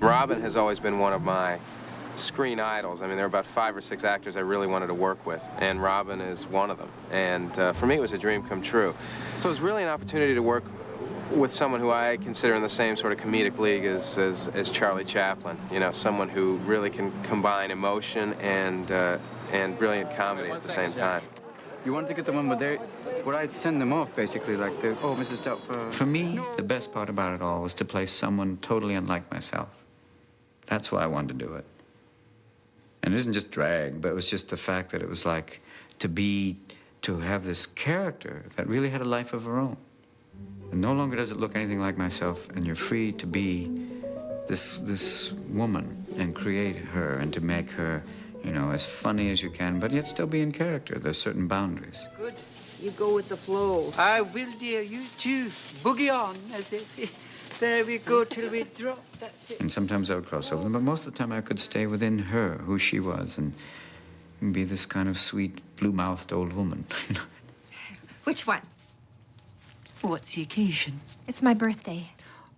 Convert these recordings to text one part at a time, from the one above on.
Robin has always been one of my screen idols. I mean, there are about 5 or 6 actors I really wanted to work with, and Robin is one of them. And for me, it was a dream come true. So it was really an opportunity to work with someone who I consider in the same sort of comedic league as Charlie Chaplin. You know, someone who really can combine emotion and brilliant comedy at the same time. You wanted to get the one where I'd send them off, basically, like oh, Mrs. Doubtfire. For me, the best part about it all was to play someone totally unlike myself. That's why I wanted to do it. And it isn't just drag, but it was just the fact that it was like to have this character that really had a life of her own. And no longer does it look anything like myself, and you're free to be this woman and create her and to make her, you know, as funny as you can, but yet still be in character. There's certain boundaries. Good. You go with the flow. I will, dear. You too. Boogie on, as they say. There we go till we drop. That's it. And sometimes I would cross over them, but most of the time I could stay within her, who she was, and be this kind of sweet, blue-mouthed old woman, you know. Which one? What's the occasion? It's my birthday.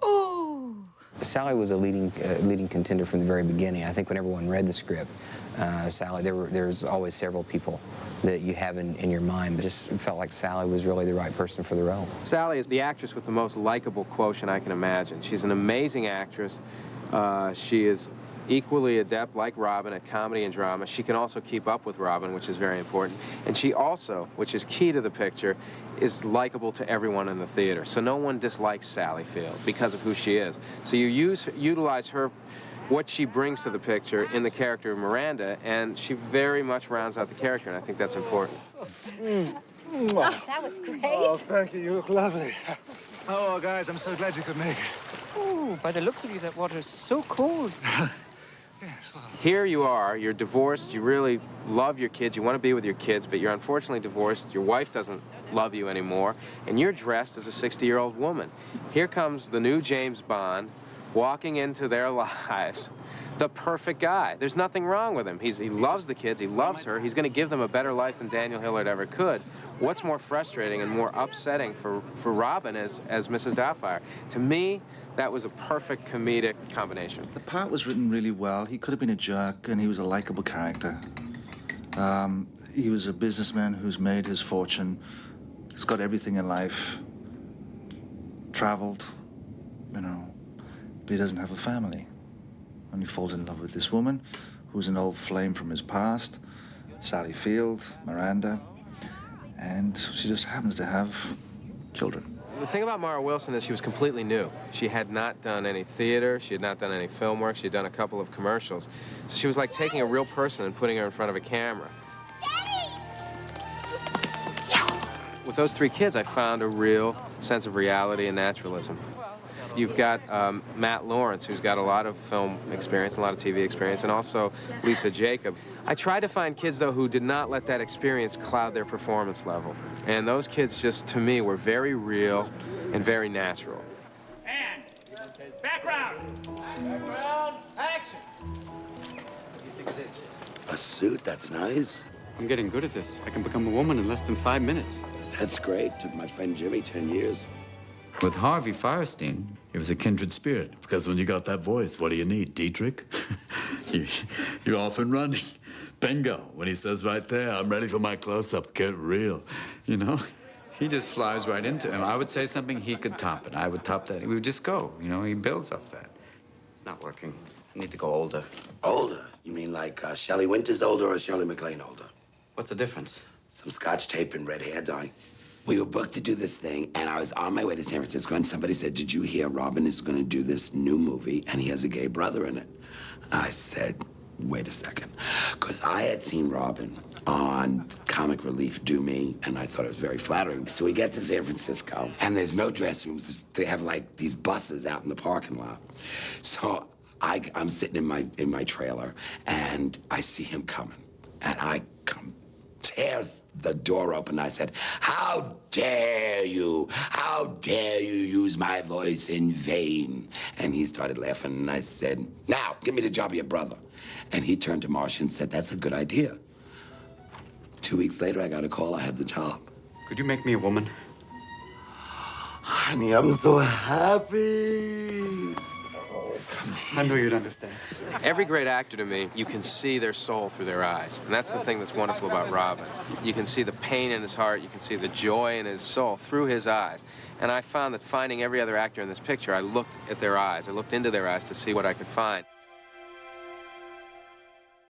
Oh. Sally was a leading contender from the very beginning. I think when everyone read the script, Sally, there's always several people that you have in your mind, but just felt like Sally was really the right person for the role. Sally is the actress with the most likable quotient I can imagine. She's an amazing actress. She is equally adept, like Robin, at comedy and drama. She can also keep up with Robin, which is very important. And she also, which is key to the picture, is likable to everyone in the theater. So no one dislikes Sally Field because of who she is. So you utilize her, what she brings to the picture in the character of Miranda, and she very much rounds out the character, and I think that's important. Oh, that was great. Oh, thank you. You look lovely. Oh, guys, I'm so glad you could make it. Oh, by the looks of you, that water's so cold. Yes, well. Here you are, you're divorced, you really love your kids, you want to be with your kids, but you're unfortunately divorced, your wife doesn't love you anymore, and you're dressed as a 60-year-old woman. Here comes the new James Bond walking into their lives, the perfect guy. There's nothing wrong with him. He loves the kids, he loves her, he's going to give them a better life than Daniel Hillard ever could. What's more frustrating and more upsetting for Robin as Mrs. Doubtfire? To me, that was a perfect comedic combination. The part was written really well. He could have been a jerk, and he was a likable character. He was a businessman who's made his fortune. He's got everything in life. Traveled, you know, but he doesn't have a family. And he falls in love with this woman, who's an old flame from his past, Sally Field, Miranda, and she just happens to have children. The thing about Mara Wilson is she was completely new. She had not done any theater, she had not done any film work, she had done a couple of commercials. So she was like taking a real person and putting her in front of a camera. Daddy! With those 3 kids, I found a real sense of reality and naturalism. You've got Matt Lawrence, who's got a lot of film experience, a lot of TV experience, and also Lisa Jacob. I tried to find kids, though, who did not let that experience cloud their performance level. And those kids just, to me, were very real and very natural. And background. Background, action. What do you think of this? A suit, that's nice. I'm getting good at this. I can become a woman in less than 5 minutes. That's great. Took my friend Jimmy 10 years. With Harvey Fierstein, it was a kindred spirit. Because when you got that voice, what do you need, Dietrich? You're off and running. Bingo. When he says right there, I'm ready for my close-up, get real. You know, he just flies right into him. I would say something, he could top it. I would top that. We would just go, you know, he builds off that. It's not working. I need to go older. Older? You mean like Shelley Winters older or Shirley MacLaine older? What's the difference? Some Scotch tape and red hair dye. We were booked to do this thing, and I was on my way to San Francisco, and somebody said, "Did you hear Robin is going to do this new movie, and he has a gay brother in it?" I said, wait a second, because I had seen Robin on Comic Relief do me, and I thought it was very flattering. So we get to San Francisco, and there's no dressing rooms. They have, like, these buses out in the parking lot. So I'm sitting in my trailer, and I see him coming, and I come tear the door open. I said, "How dare you? How dare you use my voice in vain?" And he started laughing, and I said, "Now, give me the job of your brother." And he turned to Marcia and said, "That's a good idea." 2 weeks later, I got a call. I had the job. Could you make me a woman? Honey, I'm so happy. I knew you'd understand. Every great actor to me, you can see their soul through their eyes. And that's the thing that's wonderful about Robin. You can see the pain in his heart, you can see the joy in his soul through his eyes. And I found that finding every other actor in this picture, I looked at their eyes. I looked into their eyes to see what I could find.